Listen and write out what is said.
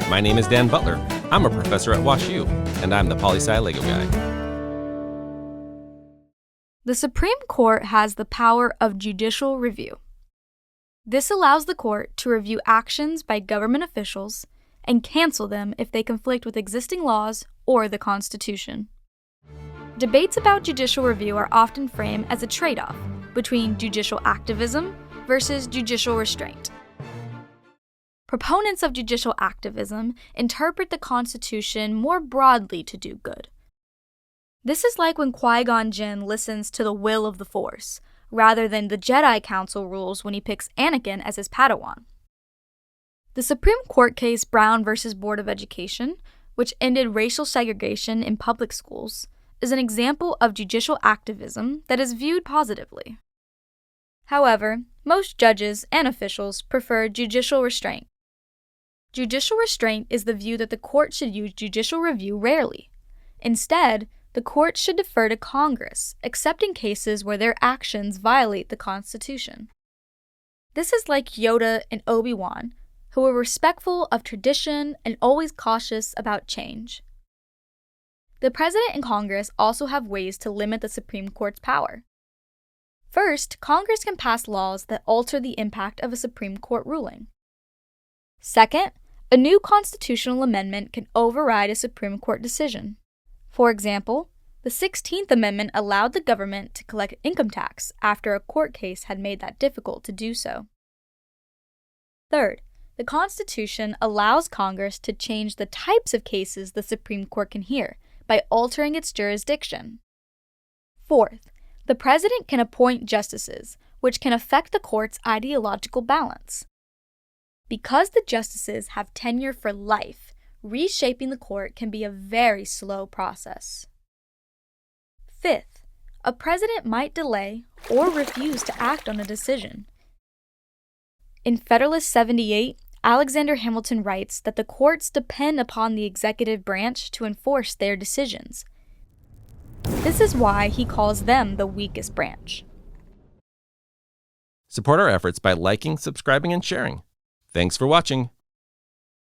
My name is Dan Butler. I'm a professor at WashU, and I'm the Poli-Sci Lego guy. The Supreme Court has the power of judicial review. This allows the court to review actions by government officials and cancel them if they conflict with existing laws or the Constitution. Debates about judicial review are often framed as a trade-off between judicial activism versus judicial restraint. Proponents of judicial activism interpret the Constitution more broadly to do good. This is like when Qui-Gon Jinn listens to the will of the Force, rather than the Jedi Council rules when he picks Anakin as his Padawan. The Supreme Court case Brown v. Board of Education, which ended racial segregation in public schools, is an example of judicial activism that is viewed positively. However, most judges and officials prefer judicial restraint. Judicial restraint is the view that the court should use judicial review rarely. Instead, the court should defer to Congress, except in cases where their actions violate the Constitution. This is like Yoda and Obi-Wan, who were respectful of tradition and always cautious about change. The President and Congress also have ways to limit the Supreme Court's power. First, Congress can pass laws that alter the impact of a Supreme Court ruling. Second, a new constitutional amendment can override a Supreme Court decision. For example, the 16th Amendment allowed the government to collect income tax after a court case had made that difficult to do so. Third, the Constitution allows Congress to change the types of cases the Supreme Court can hear by altering its jurisdiction. Fourth, the President can appoint justices, which can affect the court's ideological balance. Because the justices have tenure for life, reshaping the court can be a very slow process. Fifth, a president might delay or refuse to act on a decision. In Federalist 78, Alexander Hamilton writes that the courts depend upon the executive branch to enforce their decisions. This is why he calls them the weakest branch. Support our efforts by liking, subscribing, and sharing. Thanks for watching.